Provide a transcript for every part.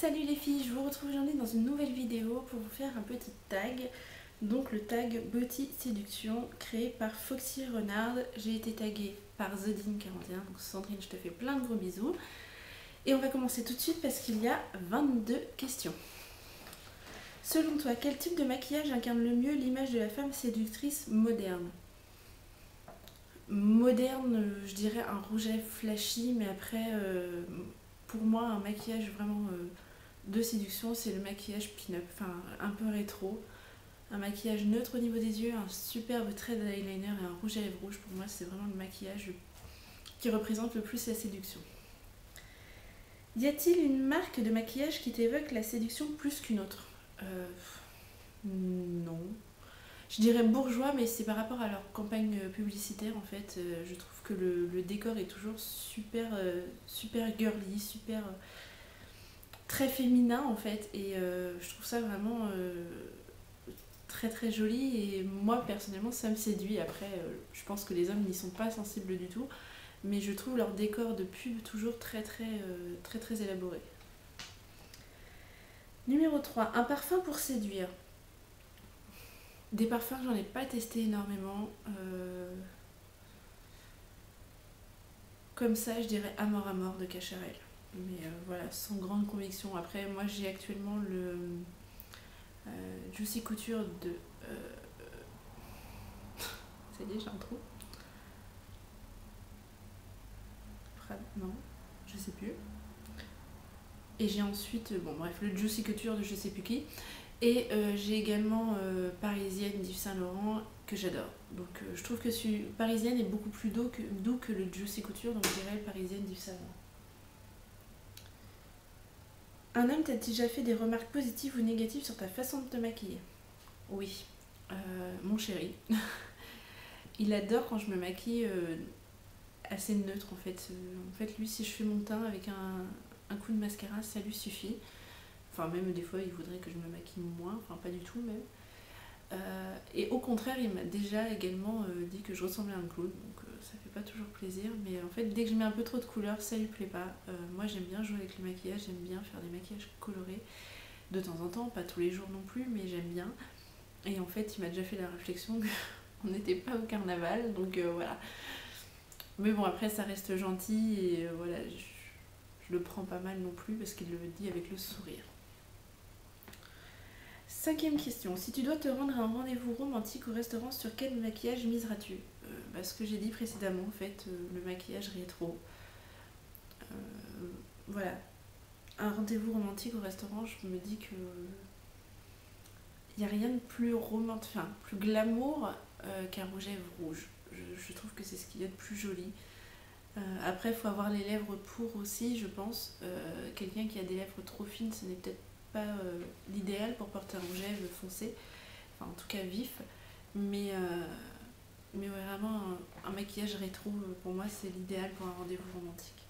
Salut les filles, je vous retrouve aujourd'hui dans une nouvelle vidéo pour vous faire un petit tag. Donc le tag Beauty Séduction créé par Foxy Renard. J'ai été taguée par Zodine41, donc Sandrine, je te fais plein de gros bisous. Et on va commencer tout de suite parce qu'il y a 22 questions. Selon toi, quel type de maquillage incarne le mieux l'image de la femme séductrice moderne? Moderne, je dirais un rouge à lèvres flashy, mais après, pour moi, un maquillage vraiment de séduction, c'est le maquillage pin-up, enfin un peu rétro. Un maquillage neutre au niveau des yeux, un superbe trait d'eyeliner et un rouge à lèvres rouge, pour moi, c'est vraiment le maquillage qui représente le plus la séduction. Y a-t-il une marque de maquillage qui t'évoque la séduction plus qu'une autre? Non. Je dirais bourgeois, mais c'est par rapport à leur campagne publicitaire en fait. Je trouve que le décor est toujours super, super girly, super très féminin en fait. Et je trouve ça vraiment très très joli. Et moi personnellement, ça me séduit. Après, je pense que les hommes n'y sont pas sensibles du tout. Mais je trouve leur décor de pub toujours très très très élaboré. Numéro 3, un parfum pour séduire. Des parfums, j'en ai pas testé énormément. Comme ça, je dirais Amor Amor de Cacharel. Mais voilà, sans grande conviction. Après, moi j'ai actuellement le Juicy Couture de. Ça y est, j'ai un trou. Non, je sais plus. Et j'ai ensuite, bon bref, le Juicy Couture de je sais plus qui. Et j'ai également Parisienne d'Yves Saint Laurent que j'adore. Donc je trouve que Parisienne est beaucoup plus doux que le Juicy Couture, donc je dirais Parisienne d'Yves Saint Laurent. Un homme t'a déjà fait des remarques positives ou négatives sur ta façon de te maquiller? Oui, mon chéri. Il adore quand je me maquille assez neutre en fait. En fait, lui, si je fais mon teint avec un coup de mascara, ça lui suffit. Enfin, même des fois, il voudrait que je me maquille moins, enfin pas du tout même. Et au contraire, il m'a déjà également dit que je ressemblais à un clown, donc ça fait pas toujours plaisir. Mais en fait, dès que je mets un peu trop de couleurs, ça lui plaît pas. Moi, j'aime bien jouer avec le maquillage, j'aime bien faire des maquillages colorés de temps en temps, pas tous les jours non plus, mais j'aime bien. Et en fait, il m'a déjà fait la réflexion qu'on n'était pas au carnaval, donc voilà. Mais bon, après, ça reste gentil et voilà, je le prends pas mal non plus parce qu'il le dit avec le sourire. Cinquième question. Si tu dois te rendre à un rendez-vous romantique au restaurant, sur quel maquillage miseras-tu? Ce que j'ai dit précédemment, en fait, le maquillage rétro. Voilà. Un rendez-vous romantique au restaurant, je me dis que il n'y a rien de plus romantique, enfin, plus glamour qu'un rouge à lèvres rouge. Je trouve que c'est ce qu'il y a de plus joli. Après, il faut avoir les lèvres pour aussi, je pense. Quelqu'un qui a des lèvres trop fines, ce n'est peut-être pas l'idéal pour porter un rouge à lèvres foncé, enfin en tout cas vif, mais vraiment un maquillage rétro pour moi c'est l'idéal pour un rendez-vous romantique.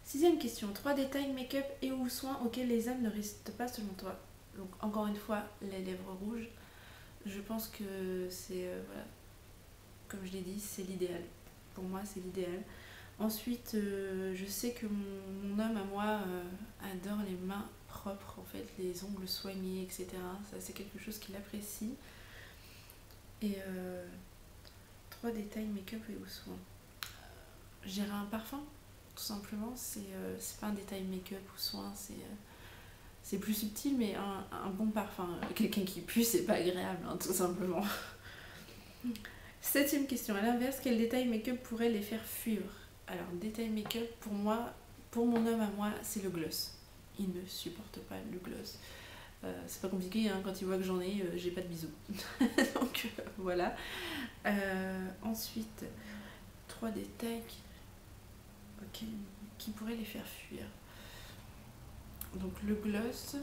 Sixième question, 3 détails make-up et ou soins auxquels les hommes ne résistent pas selon toi. Donc encore une fois, les lèvres rouges, je pense que c'est, voilà, comme je l'ai dit, c'est l'idéal. Pour moi c'est l'idéal. Ensuite, je sais que mon homme à moi adore les mains propres, en fait, les ongles soignés, etc. Ça, c'est quelque chose qu'il apprécie. Et 3 détails make-up et ou soins. J'irai un parfum, tout simplement. C'est pas un détail make-up ou soin, c'est plus subtil, mais un bon parfum. Quelqu'un qui pue, c'est pas agréable, hein, tout simplement. Septième question. À l'inverse, quel détail make-up pourrait les faire fuir? Alors, détail make-up, pour moi, pour mon homme à moi, c'est le gloss. Il ne supporte pas le gloss. C'est pas compliqué, hein, quand il voit que j'en ai, j'ai pas de bisous. Donc voilà. Ensuite, 3 détails qui pourraient les faire fuir. Donc le gloss.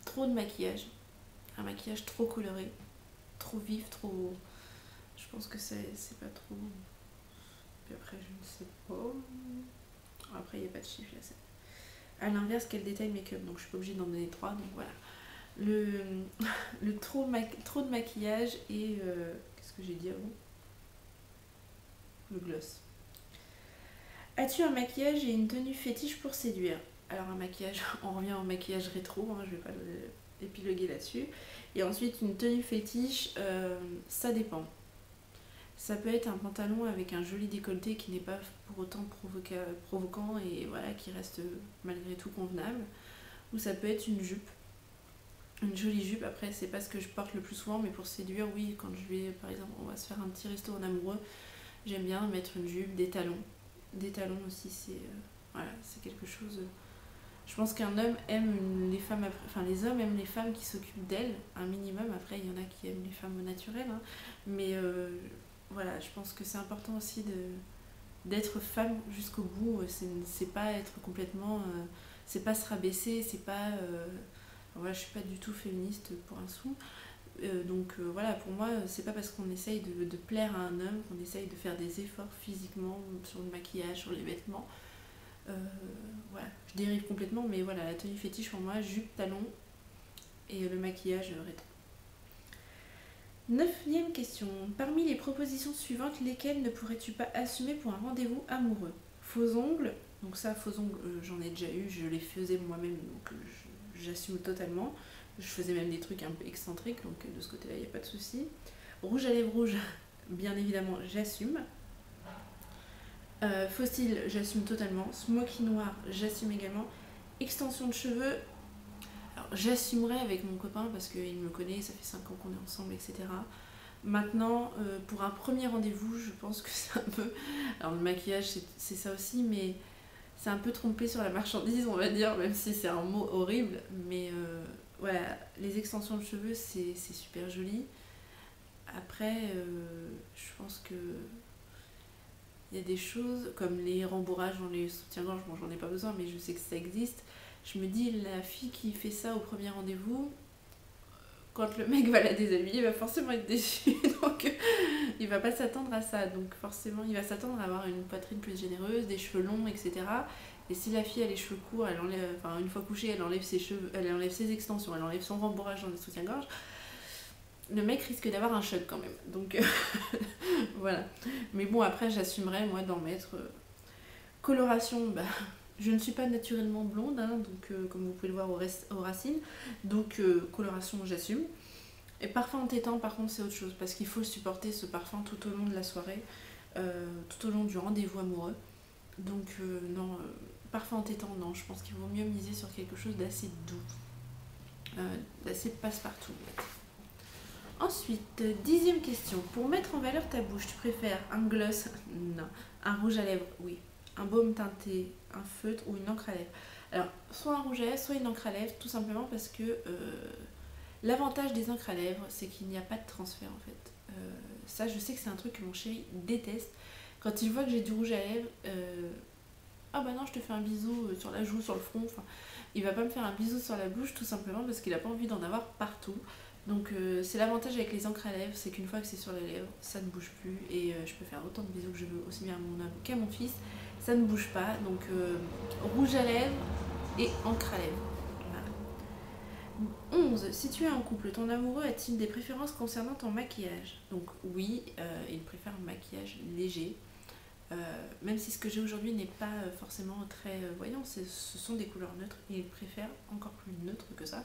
Trop de maquillage. Un maquillage trop coloré, trop vif, trop. Je pense que c'est pas trop. Puis après, je ne sais pas. Après, il n'y a pas de chiffre là. À l'inverse, quel détail make-up? Donc, je suis pas obligée d'en donner 3. Donc, voilà. Le trop de maquillage et. Qu'est-ce que j'ai dit avant? Le gloss. As-tu un maquillage et une tenue fétiche pour séduire? Alors un maquillage, on revient au maquillage rétro, hein, je vais pas épiloguer là-dessus. Et ensuite une tenue fétiche, ça dépend. Ça peut être un pantalon avec un joli décolleté qui n'est pas pour autant provoquant et voilà, qui reste malgré tout convenable. Ou ça peut être une jupe, une jolie jupe. Après, c'est pas ce que je porte le plus souvent, mais pour séduire, oui, quand je vais, par exemple, on va se faire un petit resto en amoureux, j'aime bien mettre une jupe, des talons. Des talons aussi, voilà, c'est quelque chose. Je pense qu'un homme aime les femmes, enfin les hommes aiment les femmes qui s'occupent d'elles, un minimum. Après, il y en a qui aiment les femmes naturelles, hein. Mais voilà, je pense que c'est important aussi d'être femme jusqu'au bout. C'est pas être complètement. C'est pas se rabaisser, c'est pas. Voilà, je suis pas du tout féministe pour un sou. Donc voilà, pour moi, c'est pas parce qu'on essaye de plaire à un homme qu'on essaye de faire des efforts physiquement sur le maquillage, sur les vêtements. Voilà, je dérive complètement, mais voilà, la tenue fétiche pour moi, jupe, talon et le maquillage rétro. 9e question. Parmi les propositions suivantes, lesquelles ne pourrais-tu pas assumer pour un rendez-vous amoureux? Faux ongles, donc ça, faux ongles, j'en ai déjà eu, je les faisais moi-même, donc j'assume totalement. Je faisais même des trucs un peu excentriques, donc de ce côté-là, il n'y a pas de souci. Rouge à lèvres rouge, bien évidemment, j'assume. Faux cils, j'assume totalement. Smoky noir, j'assume également. Extension de cheveux, alors j'assumerai avec mon copain parce qu'il me connaît, ça fait 5 ans qu'on est ensemble, etc. Maintenant, pour un premier rendez-vous, je pense que c'est un peu... Alors le maquillage, c'est ça aussi, mais c'est un peu trompé sur la marchandise, on va dire, même si c'est un mot horrible. Mais voilà, les extensions de cheveux, c'est super joli. Après, je pense que il y a des choses comme les rembourrages dans les soutiens-gorge, bon j'en ai pas besoin mais je sais que ça existe. Je me dis, la fille qui fait ça au premier rendez-vous, quand le mec va la déshabiller, il va forcément être déçu. Donc il va pas s'attendre à ça. Donc forcément, il va s'attendre à avoir une poitrine plus généreuse, des cheveux longs, etc. Et si la fille a les cheveux courts, elle enlève, enfin une fois couchée, elle enlève ses cheveux, elle enlève ses extensions, elle enlève son rembourrage dans les soutiens-gorge, le mec risque d'avoir un choc quand même. Donc voilà. Mais bon, après, j'assumerai moi d'en mettre. Coloration, bah, je ne suis pas naturellement blonde, hein, donc comme vous pouvez le voir aux racines. Donc coloration, j'assume. Et parfum entêtant, par contre, c'est autre chose, parce qu'il faut supporter ce parfum tout au long de la soirée, tout au long du rendez-vous amoureux. Donc non, parfum entêtant, non, je pense qu'il vaut mieux miser sur quelque chose d'assez doux, d'assez passe-partout. Ensuite, 10e question. Pour mettre en valeur ta bouche, tu préfères un gloss? Non. Un rouge à lèvres? Oui. Un baume teinté, un feutre ou une encre à lèvres? Alors, soit un rouge à lèvres, soit une encre à lèvres, tout simplement parce que l'avantage des encres à lèvres, c'est qu'il n'y a pas de transfert en fait. Ça, je sais que c'est un truc que mon chéri déteste. Quand il voit que j'ai du rouge à lèvres, ah bah non, je te fais un bisou sur la joue, sur le front. Enfin, il va pas me faire un bisou sur la bouche tout simplement parce qu'il a pas envie d'en avoir partout. Donc c'est l'avantage avec les encres à lèvres, c'est qu'une fois que c'est sur les lèvres, ça ne bouge plus et je peux faire autant de bisous que je veux, aussi bien à mon homme qu'à mon fils, ça ne bouge pas. Donc rouge à lèvres et encre à lèvres. Voilà. 11. Si tu es en couple, ton amoureux a-t-il des préférences concernant ton maquillage? Donc oui, il préfère un maquillage léger. Même si ce que j'ai aujourd'hui n'est pas forcément très voyant, ce sont des couleurs neutres et il préfère encore plus neutre que ça.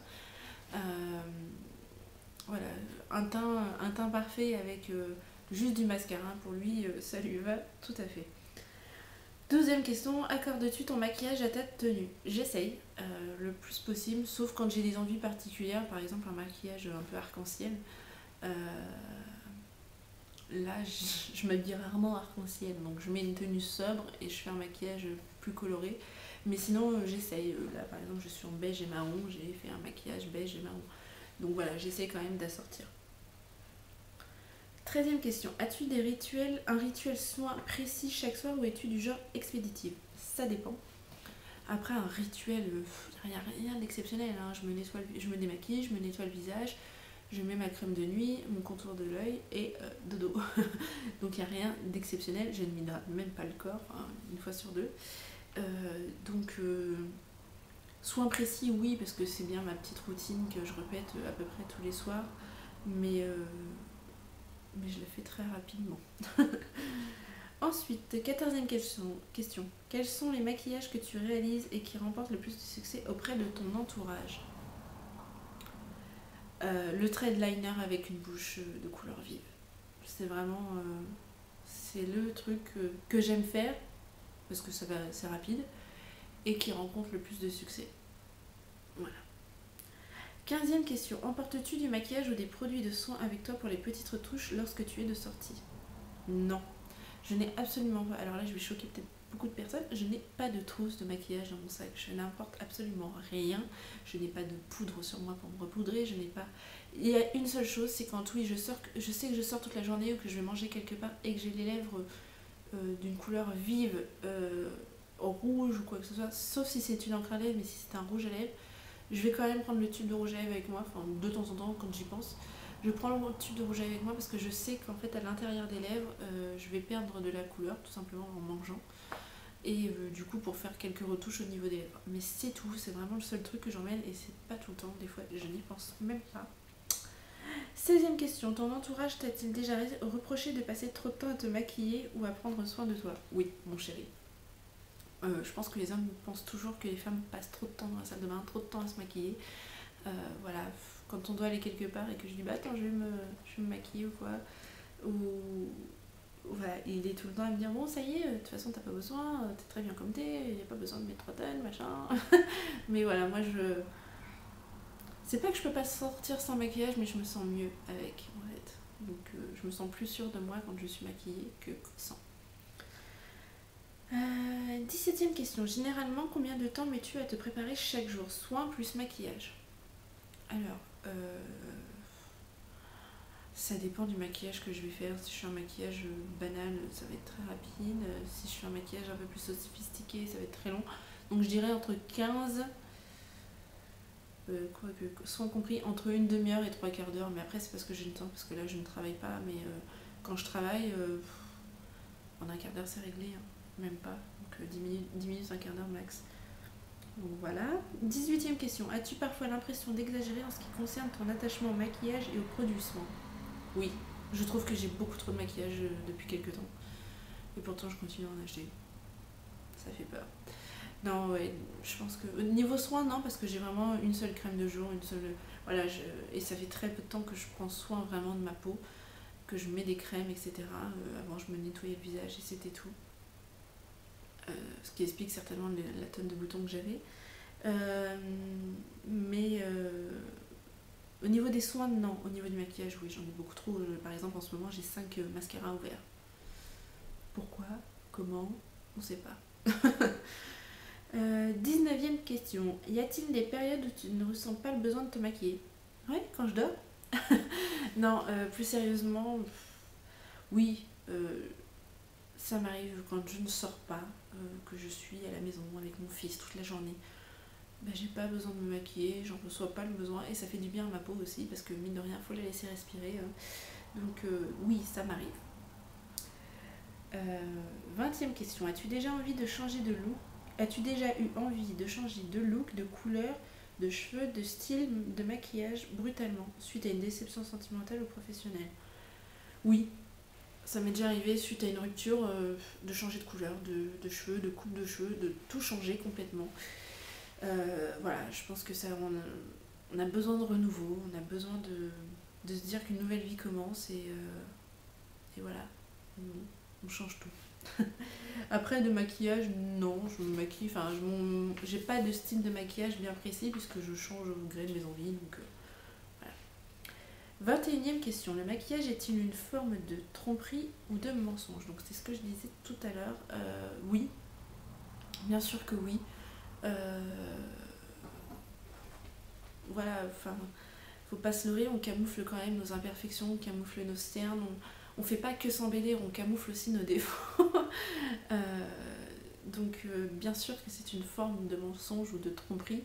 Voilà, un teint parfait avec juste du mascara, pour lui, ça lui va tout à fait. 12e question, accordes-tu ton maquillage à ta tenue? J'essaye le plus possible, sauf quand j'ai des envies particulières, par exemple un maquillage un peu arc-en-ciel. Là, je m'habille rarement arc-en-ciel, donc je mets une tenue sobre et je fais un maquillage plus coloré. Mais sinon, j'essaye. Là, par exemple, je suis en beige et marron, j'ai fait un maquillage beige et marron. Donc voilà, j'essaie quand même d'assortir. 13e question. As-tu un rituel soin précis chaque soir ou es-tu du genre expéditive? Ça dépend. Après, un rituel, il n'y a rien d'exceptionnel. Hein. Je me démaquille, je me nettoie le visage, je mets ma crème de nuit, mon contour de l'œil et dodo. Donc il n'y a rien d'exceptionnel. Je ne m'hydrate même pas le corps, enfin, une fois sur deux. Soin précis, oui, parce que c'est bien ma petite routine que je répète à peu près tous les soirs, mais je la fais très rapidement. Ensuite, 14e question. Quels sont les maquillages que tu réalises et qui remportent le plus de succès auprès de ton entourage? Le trait de liner avec une bouche de couleur vive. C'est vraiment... c'est le truc que j'aime faire, parce que c'est rapide, et qui rencontre le plus de succès. Voilà. 15e question. Emportes-tu du maquillage ou des produits de soins avec toi pour les petites retouches lorsque tu es de sortie? Non. Je n'ai absolument pas... Alors là, je vais choquer peut-être beaucoup de personnes. Je n'ai pas de trousse de maquillage dans mon sac. Je n'importe absolument rien. Je n'ai pas de poudre sur moi pour me repoudrer. Je n'ai pas... Il y a une seule chose, c'est quand oui, je sais que je sors toute la journée ou que je vais manger quelque part et que j'ai les lèvres d'une couleur vive, rouge ou quoi que ce soit, sauf si c'est une encre à lèvres, mais si c'est un rouge à lèvres, je vais quand même prendre le tube de rouge à lèvres avec moi, enfin de temps en temps quand j'y pense. Je prends le tube de rouge à lèvres avec moi parce que je sais qu'en fait à l'intérieur des lèvres, je vais perdre de la couleur tout simplement en mangeant. Et du coup pour faire quelques retouches au niveau des lèvres. Mais c'est tout, c'est vraiment le seul truc que j'emmène et c'est pas tout le temps, des fois je n'y pense même pas. 16e question. Ton entourage t'a-t-il déjà reproché de passer trop de temps à te maquiller ou à prendre soin de toi? Oui, mon chéri. Je pense que les hommes pensent toujours que les femmes passent trop de temps dans la salle de bain, trop de temps à se maquiller. Voilà, quand on doit aller quelque part et que je dis bah attends, je vais me maquiller ou quoi. Ou voilà, il est tout le temps à me dire bon ça y est, de toute façon t'as pas besoin, t'es très bien comme t'es, il n'y a pas besoin de mettre 3 tonnes, machin. Mais voilà, moi je... C'est pas que je peux pas sortir sans maquillage, mais je me sens mieux avec, en fait. Donc je me sens plus sûre de moi quand je suis maquillée que sans. 17e question. Généralement, combien de temps mets-tu à te préparer chaque jour? Soin plus maquillage. Alors, ça dépend du maquillage que je vais faire. Si je fais un maquillage banal, ça va être très rapide. Si je fais un maquillage un peu plus sophistiqué, ça va être très long. Donc je dirais entre 15... soit compris entre une demi-heure et 3/4 d'heure, mais après c'est parce que j'ai le temps, parce que là je ne travaille pas, mais quand je travaille, en un quart d'heure c'est réglé, hein, même pas, donc 10 minutes, un quart d'heure max. Donc voilà. 18e question. As-tu parfois l'impression d'exagérer en ce qui concerne ton attachement au maquillage et aux produits soins? Oui, je trouve que j'ai beaucoup trop de maquillage depuis quelques temps, et pourtant je continue à en acheter. Ça fait peur. Non, ouais, je pense que... Au niveau soin, non, parce que j'ai vraiment une seule crème de jour, une seule... Voilà, et ça fait très peu de temps que je prends soin vraiment de ma peau, que je mets des crèmes, etc. Avant, je me nettoyais le visage et c'était tout. Ce qui explique certainement la tonne de boutons que j'avais. Mais au niveau des soins, non. Au niveau du maquillage, oui, j'en ai beaucoup trop. Par exemple, en ce moment, j'ai 5 mascaras ouverts. Pourquoi? Comment? On ne sait pas. 19e question. Y a-t-il des périodes où tu ne ressens pas le besoin de te maquiller? Ouais, quand je dors. Non, plus sérieusement, oui, ça m'arrive quand je ne sors pas, que je suis à la maison avec mon fils toute la journée. Ben, j'ai pas besoin de me maquiller, j'en ressens pas le besoin et ça fait du bien à ma peau aussi parce que mine de rien, faut la laisser respirer. Donc oui, ça m'arrive. 20e question. As-tu déjà envie de changer de look? As-tu déjà eu envie de changer de look, de couleur, de cheveux, de style, de maquillage brutalement, suite à une déception sentimentale ou professionnelle? Oui, ça m'est déjà arrivé suite à une rupture de changer de couleur, de cheveux, de coupe de cheveux, de tout changer complètement. Voilà, je pense que ça, on a besoin de renouveau, on a besoin de se dire qu'une nouvelle vie commence et voilà, on change tout. Après, de maquillage, non, je me maquille, enfin, j'ai pas de style de maquillage bien précis puisque je change au gré de mes envies, donc voilà. 21e question. Le maquillage est-il une forme de tromperie ou de mensonge? Donc c'est ce que je disais tout à l'heure. Oui, bien sûr que oui. Voilà, enfin, faut pas se leurrer, on camoufle quand même nos imperfections, on camoufle nos cernes, on fait pas que s'embellir, on camoufle aussi nos défauts. Donc bien sûr que c'est une forme de mensonge ou de tromperie.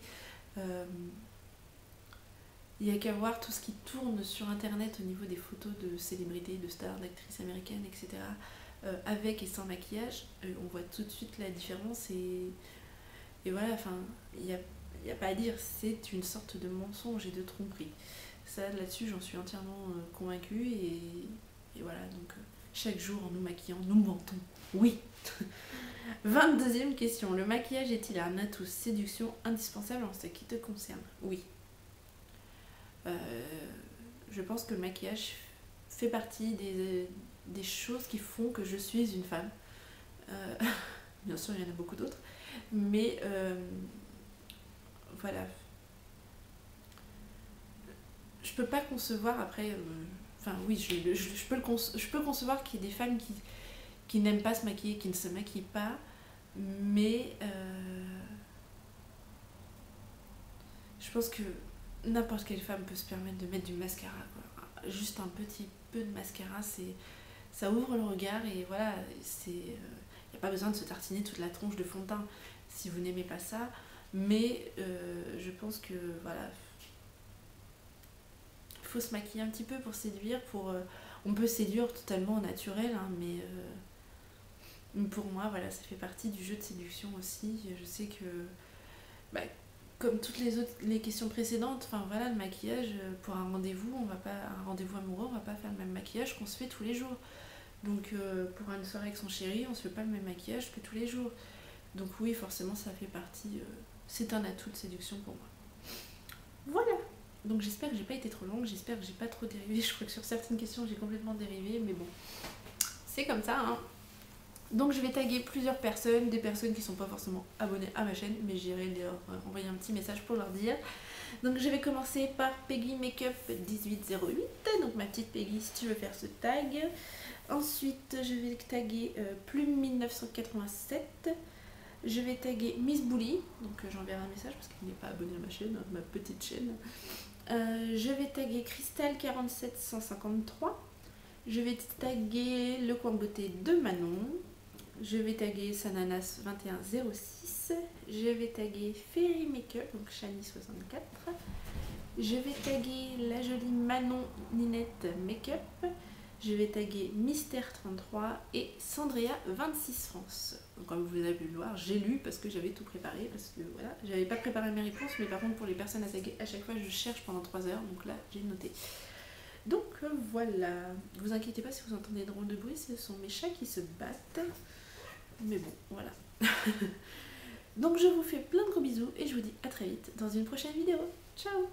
Il n'y a qu'à voir tout ce qui tourne sur internet au niveau des photos de célébrités, de stars, d'actrices américaines, etc. Avec et sans maquillage, on voit tout de suite la différence et voilà, enfin, il n'y a pas à dire, c'est une sorte de mensonge et de tromperie. Ça, là-dessus, j'en suis entièrement convaincue et voilà, donc chaque jour en nous maquillant, nous mentons. Oui. 22e question. Le maquillage est-il un atout séduction indispensable en ce qui te concerne? Oui. Je pense que le maquillage fait partie des choses qui font que je suis une femme. Bien sûr, il y en a beaucoup d'autres. Mais voilà. Je peux pas concevoir après... Enfin oui, je peux concevoir qu'il y ait des femmes qui n'aiment pas se maquiller, qui ne se maquillent pas. Mais je pense que n'importe quelle femme peut se permettre de mettre du mascara, quoi. Juste un petit peu de mascara, ça ouvre le regard et voilà, il n'y a pas besoin de se tartiner toute la tronche de fond de teint si vous n'aimez pas ça. Mais je pense que voilà, il faut se maquiller un petit peu pour séduire. On peut séduire totalement au naturel, hein, mais pour moi, voilà, ça fait partie du jeu de séduction aussi. Je sais que, bah, comme toutes les questions précédentes, enfin voilà, le maquillage pour un rendez-vous, un rendez-vous amoureux, on va pas faire le même maquillage qu'on se fait tous les jours. Donc pour une soirée avec son chéri, on se fait pas le même maquillage que tous les jours. Donc oui, forcément, ça fait partie. C'est un atout de séduction pour moi. Voilà. Donc j'espère que j'ai pas été trop longue, j'espère que j'ai pas trop dérivé. Je crois que sur certaines questions, j'ai complètement dérivé, mais bon, c'est comme ça, hein. Donc je vais taguer plusieurs personnes, des personnes qui ne sont pas forcément abonnées à ma chaîne, mais j'irai leur envoyer un petit message pour leur dire. Donc je vais commencer par Peggy Makeup 1808, donc ma petite Peggy si tu veux faire ce tag. Ensuite je vais taguer Plume 1987. Je vais taguer Miss Bully, donc j'enverrai un message parce qu'elle n'est pas abonnée à ma chaîne, ma petite chaîne. Je vais taguer Cristal 47153. Je vais taguer Le Coin Beauté de Manon. Je vais taguer Sananas 2106. Je vais taguer Fairy Makeup, donc Shani 64. Je vais taguer la jolie Manon Ninette Makeup. Je vais taguer Mystère 33 et Sandrea 26 France. Donc comme vous avez pu le voir, j'ai lu parce que j'avais tout préparé, parce que voilà, j'avais pas préparé mes réponses, mais par contre pour les personnes à taguer, à chaque fois je cherche pendant 3 heures, donc là j'ai noté. Donc voilà, vous inquiétez pas si vous entendez drôle de bruit, ce sont mes chats qui se battent. Mais bon, voilà. Donc je vous fais plein de gros bisous et je vous dis à très vite dans une prochaine vidéo. Ciao!